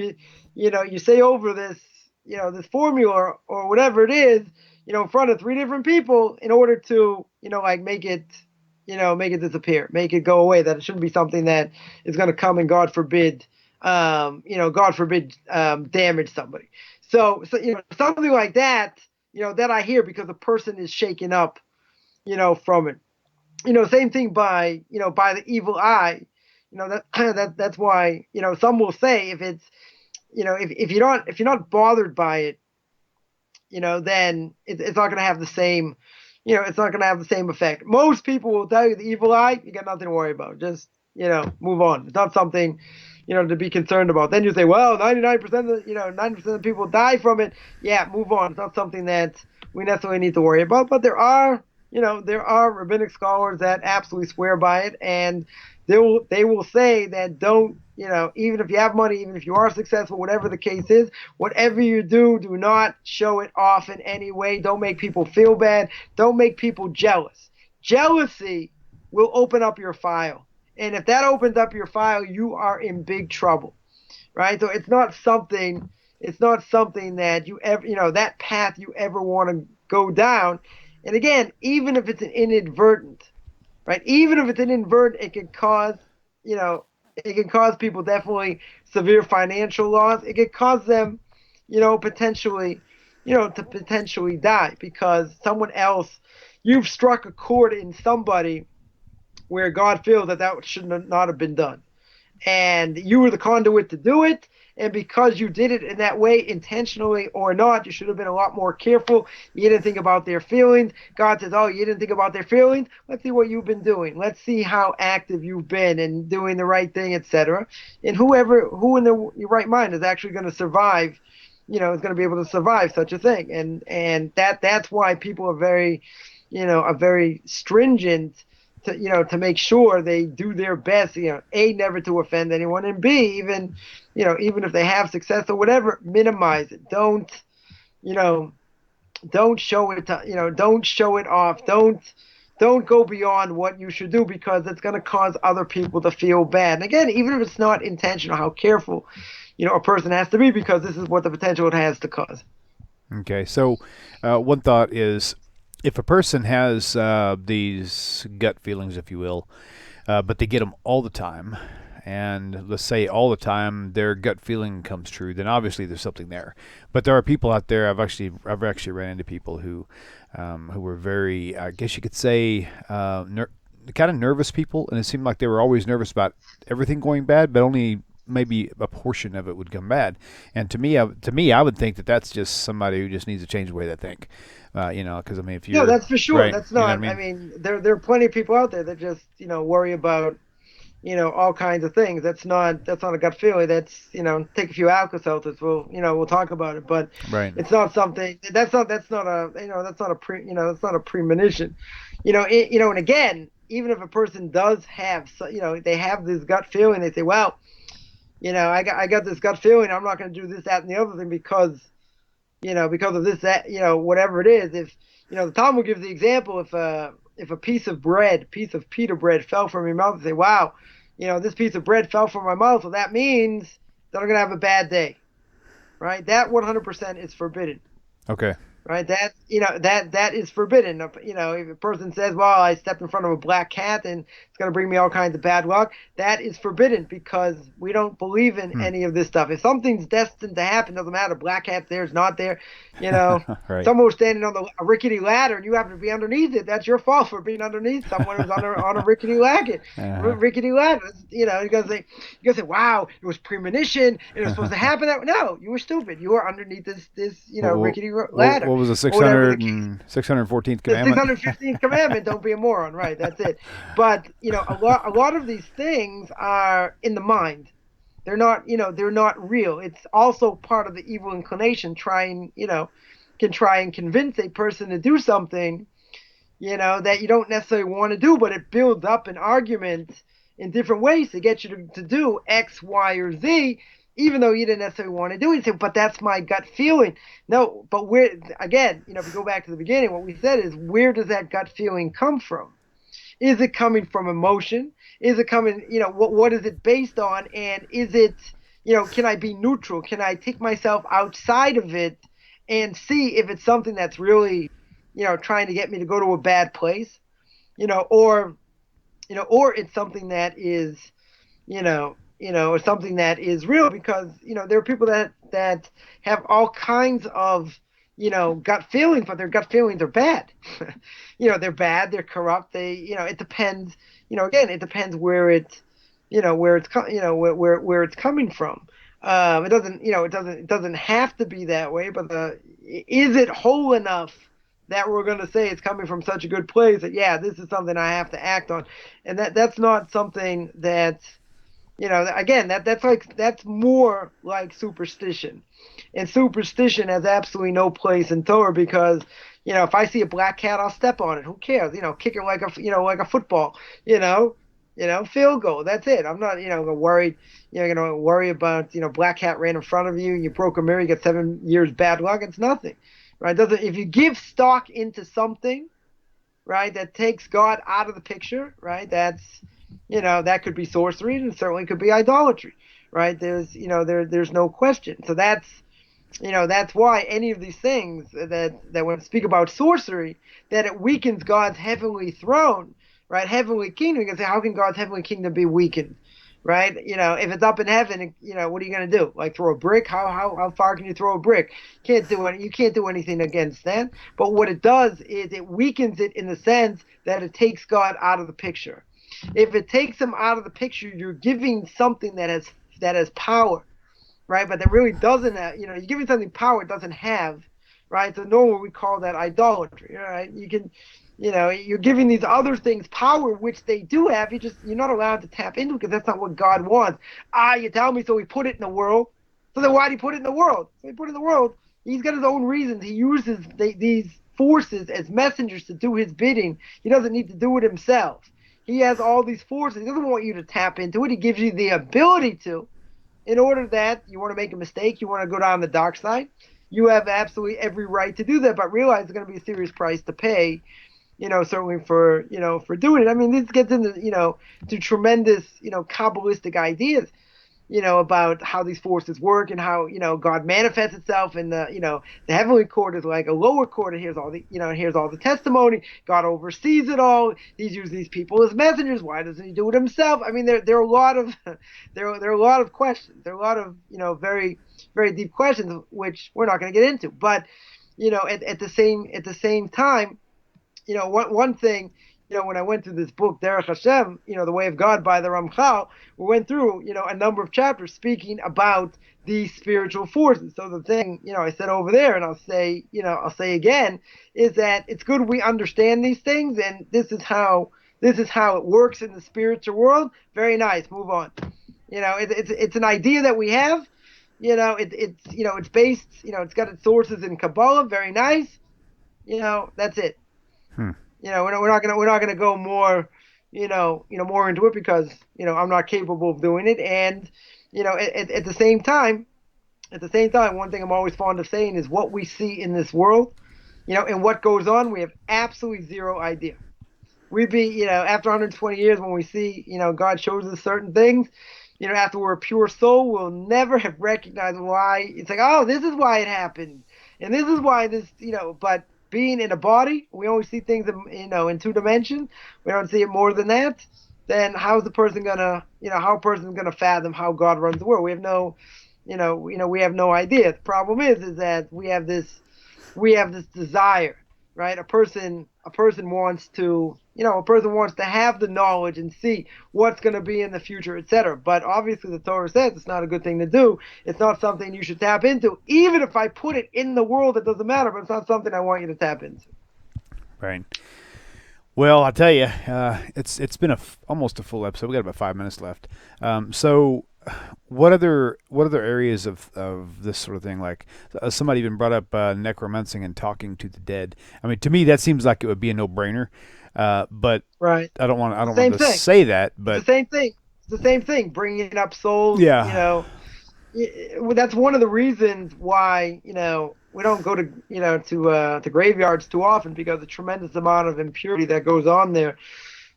you say over this, this formula or whatever it is, in front of 3 different people in order to, like, make it disappear, make it go away, that it shouldn't be something that is going to come and God forbid, damage somebody. So something like that, that I hear because a person is shaken up, from it. Same thing by the evil eye, that's why, some will say if it's, if you're not bothered by it, then it's not going to have the same, it's not going to have the same effect. Most people will tell you the evil eye, you got nothing to worry about. Just, move on. It's not something, to be concerned about. Then you say, well, 99% of 90% of people die from it. Yeah, move on. It's not something that we necessarily need to worry about. But there are, there are rabbinic scholars that absolutely swear by it, and they will say that don't, even if you have money, even if you are successful, whatever the case is, whatever you do, do not show it off in any way. Don't make people feel bad. Don't make people jealous. Jealousy will open up your file. And if that opens up your file, you are in big trouble, right? So it's not something that you ever, that path you ever want to go down. And again, even if it's an inadvertent, right? Even if it's inadvertent, it can cause people definitely severe financial loss. It could cause them, potentially, to potentially die because someone else, you've struck a chord in somebody where God feels that should not have been done. And you were the conduit to do it. And because you did it in that way, intentionally or not, you should have been a lot more careful. You didn't think about their feelings. God says, oh, you didn't think about their feelings? Let's see what you've been doing. Let's see how active you've been and doing the right thing, etc. And who in their right mind is actually going to survive, is going to be able to survive such a thing. And that's why people are very stringent to make sure they do their best, A, never to offend anyone, and B, even if they have success or whatever, minimize it. Don't show it, don't show it off. Don't go beyond what you should do because it's going to cause other people to feel bad. And again, even if it's not intentional, how careful, a person has to be because this is what the potential it has to cause. Okay, so one thought is, if a person has these gut feelings, if you will, but they get them all the time, and let's say all the time their gut feeling comes true, then obviously there's something there. But there are people out there. I've actually ran into people who were very, I guess you could say, kind of nervous people, and it seemed like they were always nervous about everything going bad, but only maybe a portion of it would come bad. And to me, I would think that that's just somebody who just needs to change the way they think. Because if you're that's for sure. right, That's not. I mean, there are plenty of people out there that just worry about all kinds of things. That's not a gut feeling. That's take a few Alka-Seltzers. We'll talk about it. But right. it's not something. That's not a premonition. And again, even if a person does have they have this gut feeling, they say, well, I got this gut feeling. I'm not going to do this, that, and the other thing because of this, that, whatever it is. If, the Talmud gives the example, if a piece of pita bread fell from your mouth, and say, wow, this piece of bread fell from my mouth, so that means that I'm going to have a bad day, right? That 100% is forbidden. Okay. Right, that is forbidden. If a person says, "Well, I stepped in front of a black cat and it's going to bring me all kinds of bad luck," that is forbidden because we don't believe in any of this stuff. If something's destined to happen, doesn't matter. Black cat's there, it's not there. Right. Someone was standing on a rickety ladder and you happen to be underneath it. That's your fault for being underneath someone who's on a rickety ladder. Rickety ladder. You're gonna say, "Wow, it was premonition. It was supposed to happen." No, you were stupid. You were underneath this rickety ladder. What was the 614th commandment? The 615th commandment, don't be a moron, right? That's it. But, a lot of these things are in the mind. They're not real. It's also part of the evil inclination can try and convince a person to do something, that you don't necessarily want to do, but it builds up an argument in different ways to get you to do X, Y, or Z, even though you didn't necessarily want to do it. You say, but that's my gut feeling. No, but if we go back to the beginning, what we said is, where does that gut feeling come from? Is it coming from emotion? Is it coming, what is it based on? And is it, can I be neutral? Can I take myself outside of it and see if it's something that's really, trying to get me to go to a bad place, or it's something that is, or something that is real, because, there are people that have all kinds of, gut feelings, but their gut feelings are bad. They're bad, they're corrupt. It depends, again, it depends where it's coming from. It doesn't have to be that way, but is it whole enough that we're going to say it's coming from such a good place that, yeah, this is something I have to act on. And that's not something that, again, that's more like superstition. And superstition has absolutely no place in Torah because, if I see a black cat, I'll step on it. Who cares? Kick it like a football. Field goal. That's it. I'm not worried. Gonna worry about black cat ran in front of you, you broke a mirror, you get 7 years bad luck. It's nothing, right? Doesn't if you give stock into something, right, that takes God out of the picture, right? That could be sorcery, and certainly could be idolatry, right? There's no question. So that's why any of these things that when we speak about sorcery, that it weakens God's heavenly throne, right? Heavenly kingdom. You can say, how can God's heavenly kingdom be weakened, right? If it's up in heaven, what are you going to do? Like throw a brick? How far can you throw a brick? You can't do anything against that. But what it does is it weakens it in the sense that it takes God out of the picture. If it takes him out of the picture, you're giving something that has power, right? But that really doesn't have, you're giving something power it doesn't have, right? So normally we call that idolatry, right? You're giving these other things power, which they do have. You're not allowed to tap into because that's not what God wants. You tell me, so he put it in the world. So then why did he put it in the world? So he put it in the world. He's got his own reasons. He uses these forces as messengers to do his bidding. He doesn't need to do it himself. He has all these forces. He doesn't want you to tap into it. He gives you the ability to. In order that you want to make a mistake, you want to go down the dark side, you have absolutely every right to do that, but realize it's going to be a serious price to pay, certainly for doing it. I mean, this gets into, to tremendous, Kabbalistic ideas, about how these forces work and how, God manifests itself in the heavenly court is like a lower court, and here's all the testimony. God oversees it all. He's using these people as messengers. Why doesn't he do it himself? I mean, there are a lot of there are a lot of questions. There are a lot of very, very deep questions, which we're not going to get into. But at the same time, one thing, when I went through this book, Derech Hashem, the Way of God by the Ramchal, we went through, a number of chapters speaking about these spiritual forces. So the thing, I said over there, and I'll say again, is that it's good we understand these things, and this is how it works in the spiritual world. Very nice. Move on. It's an idea that we have. It's based. It's got its sources in Kabbalah. Very nice. That's it. We're not gonna go more, more into it because I'm not capable of doing it. And at the same time, one thing I'm always fond of saying is what we see in this world, and what goes on, we have absolutely zero idea. We'd be, after 120 years when we see, God shows us certain things, after we're a pure soul, we'll never have recognized why. It's like, oh, this is why it happened, and this is why this, but being in a body, we only see things in 2 dimensions. We don't see it more than that. Then how's the person gonna, how a person's gonna fathom how God runs the world? We have no, we have no idea. The problem is that we have this desire, right? A person wants to, have the knowledge and see what's going to be in the future, etc. But obviously the Torah says it's not a good thing to do. It's not something you should tap into. Even if I put it in the world, it doesn't matter, but it's not something I want you to tap into. Right. Well, I'll tell you, it's been almost a full episode. We got about 5 minutes left. So what other areas of this sort of thing, like somebody even brought up necromancing and talking to the dead. I mean, to me that seems like it would be a no-brainer, but right. I don't want to say that, but it's the same thing. It's the same thing, bringing up souls. Yeah. That's one of the reasons why we don't go to graveyards too often, because the tremendous amount of impurity that goes on there.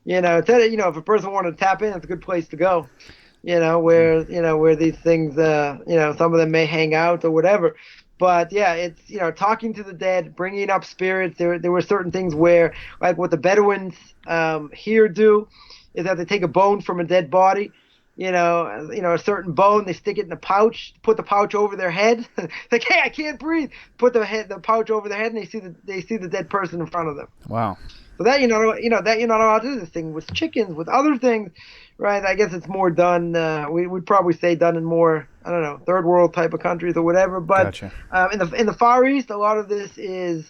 If a person wanted to tap in, it's a good place to go. Where these things, some of them may hang out or whatever. But yeah, it's, talking to the dead, bringing up spirits. There were certain things where, like what the Bedouins here do, is that they take a bone from a dead body, a certain bone, they stick it in a pouch, put the pouch over their head. Like, hey, I can't breathe. Put the pouch over their head, and they see the dead person in front of them. Wow. So that that you're not allowed to do. This thing with chickens, with other things, right? I guess it's more done. We'd probably say done in more, I don't know, third world type of countries or whatever. But Gotcha. In the Far East, a lot of this is,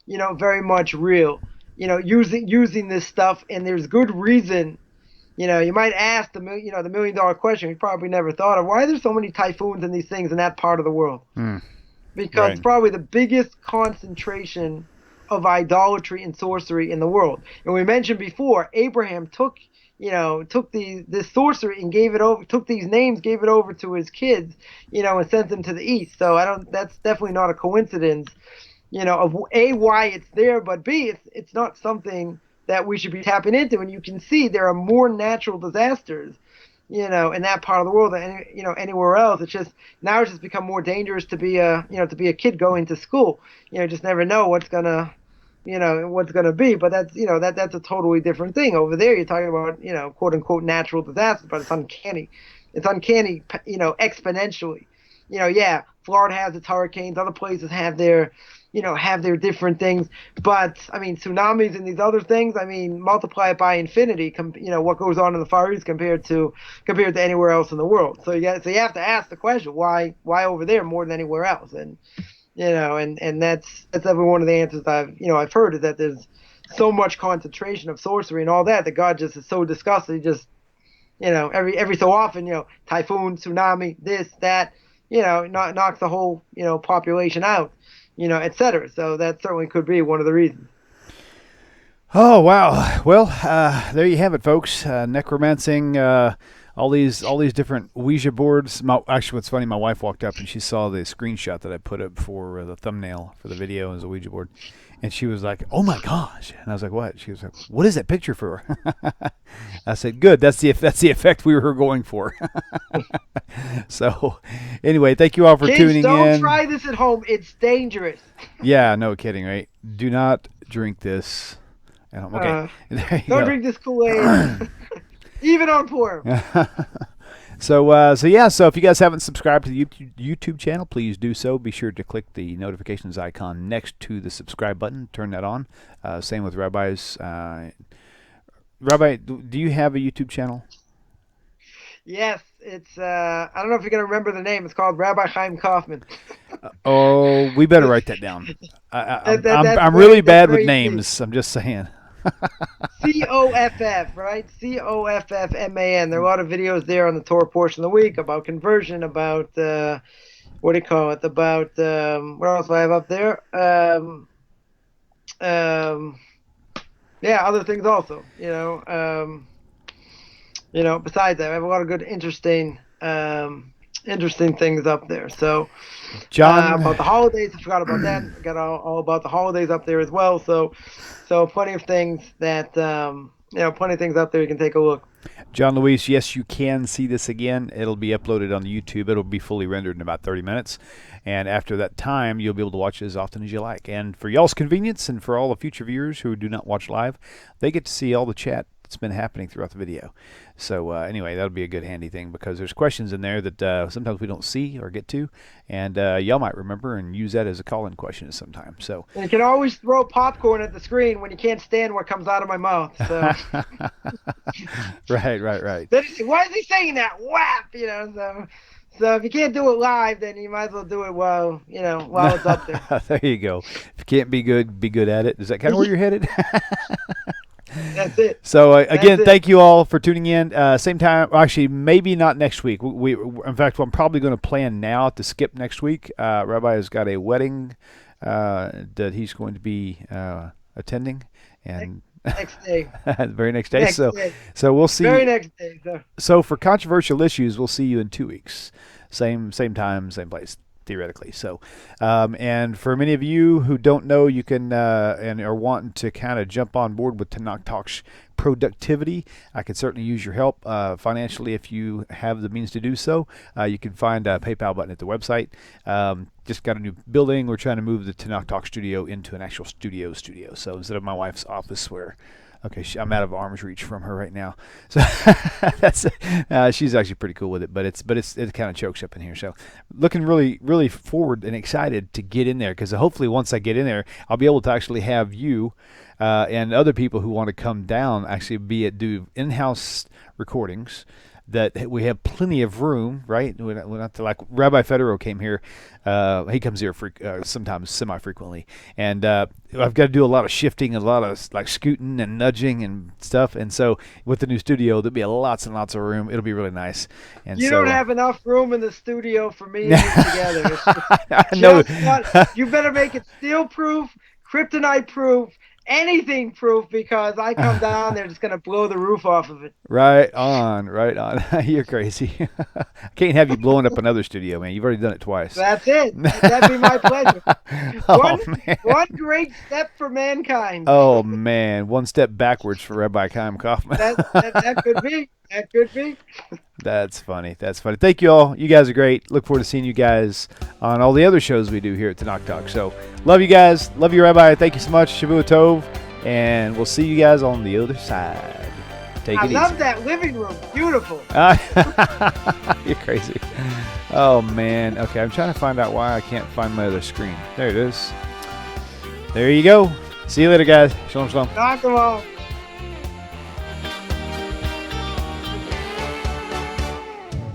very much real. Using this stuff, and there's good reason. You might ask the $1 million question you probably never thought of. Why are there so many typhoons and these things in that part of the world? Because Right. it's probably the biggest concentration of idolatry and sorcery in the world. And we mentioned before, Abraham took this sorcery and took these names, gave it over to his kids, and sent them to the east. So that's definitely not a coincidence, of A, why it's there, but B, it's not something that we should be tapping into. And you can see there are more natural disasters, in that part of the world than anywhere else. It's just become more dangerous to be a kid going to school. Just never know what's gonna be. But that's a totally different thing. Over there, you're talking about quote unquote natural disasters, but it's uncanny. It's uncanny, exponentially. Yeah, Florida has its hurricanes. Other places have their different things. But I mean, tsunamis and these other things. I mean, multiply it by infinity. What goes on in the Far East compared to anywhere else in the world. So you have to ask the question, why over there more than anywhere else? And and that's every one of the answers I've heard, is that there's so much concentration of sorcery and all that God just is so disgusted. He just every so often typhoon, tsunami, this, that, knocks the whole population out, etc. So that certainly could be one of the reasons. Oh wow! Well, there you have it, folks. Necromancing, all these different Ouija boards. Actually, what's funny, my wife walked up and she saw the screenshot that I put up for the thumbnail for the video as a Ouija board, and she was like, "Oh my gosh!" And I was like, "What?" She was like, "What is that picture for?" I said, "Good. That's the effect we were going for." So, anyway, thank you all for tuning in. Don't try this at home. It's dangerous. Yeah, no kidding, right? Do not drink this. Okay. Don't drink this Kool-Aid. Even on Purim. So if you guys haven't subscribed to the YouTube channel, please do so. Be sure to click the notifications icon next to the subscribe button. Turn that on. Same with Rabbi's. Rabbi, do you have a YouTube channel? Yes, it's I don't know if you're gonna remember the name. It's called Rabbi Chaim Coffman. Oh, we better write that down. I'm really bad with names. Deep. I'm just saying. COFF, right? COFFMAN. There are a lot of videos there on the Torah portion of the week about conversion, about what do you call it? About what else do I have up there? Other things also. Besides that, I have a lot of good, interesting things up there. So, John, about the holidays, I forgot about that. I got all about the holidays up there as well. So plenty of things that plenty of things up there. You can take a look. John Luis, yes, you can see this again. It'll be uploaded on the YouTube. It'll be fully rendered in about 30 minutes. And after that time, you'll be able to watch it as often as you like. And for y'all's convenience and for all the future viewers who do not watch live, they get to see all the chat that's been happening throughout the video. So anyway, that'll be a good handy thing, because there's questions in there that sometimes we don't see or get to, and y'all might remember and use that as a call-in question sometime. So and you can always throw popcorn at the screen when you can't stand what comes out of my mouth. So right. Why is he saying that? Whap! So if you can't do it live, then you might as well do it while it's up there. There you go. If you can't be good at it. Is that kind of where you're headed? That's it. So again, thank you all for tuning in. Same time, actually, maybe not next week. In fact, I'm probably going to plan now to skip next week. Rabbi has got a wedding that he's going to be attending, and next day, the very next day. So we'll see. Very next day. So for controversial issues, we'll see you in 2 weeks. Same time, same place, theoretically. So, and for many of you who don't know, you can and are wanting to kind of jump on board with TORAH Talk's productivity, I could certainly use your help financially if you have the means to do so. You can find a PayPal button at the website. Just got a new building. We're trying to move the TORAH Talk studio into an actual studio. So instead of my wife's office where I'm out of arm's reach from her right now. So that's she's actually pretty cool with it, but it kind of chokes up in here. So looking really, really forward and excited to get in there, because hopefully once I get in there, I'll be able to actually have you and other people who want to come down actually do in-house recordings. That we have plenty of room, right? We're not to, like Rabbi Federow came here. He comes here sometimes semi-frequently. And I've got to do a lot of shifting, a lot of like scooting and nudging and stuff. And so with the new studio, there'll be lots and lots of room. It'll be really nice. And you don't have enough room in the studio for me and you together. I know. You better make it steel-proof, kryptonite proof, anything proof, because I come down there just gonna blow the roof off of it. Right on, right on. You're crazy. I can't have you blowing up another studio, man. You've already done it twice. That's it. That'd be my pleasure. Oh, man. One great step for mankind. Oh, man. One step backwards for Rabbi Chaim Coffman. That could be. That could be. That's funny. That's funny. Thank you all. You guys are great. Look forward to seeing you guys on all the other shows we do here at TORAH Talk. So, love you guys. Love you, Rabbi. Thank you so much. Shavua Tov. And we'll see you guys on the other side. Take it easy. I love that living room. Beautiful. You're crazy. Oh, man. Okay, I'm trying to find out why I can't find my other screen. There it is. There you go. See you later, guys. Shalom, shalom. Knock them all.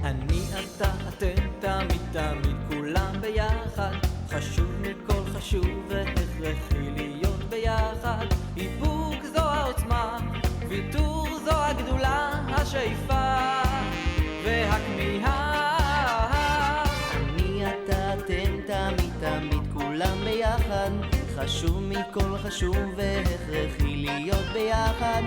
אני אתה אתם תמיד תמיד כולם ביחד חשוב מכל חשוב והכרחי להיות ביחד איפוק זו העוצמה ויתור זו הגדולה השאיפה והכמיהה אני אתה אתם תמיד תמיד כולם ביחד חשוב מכל חשוב והכרחי להיות ביחד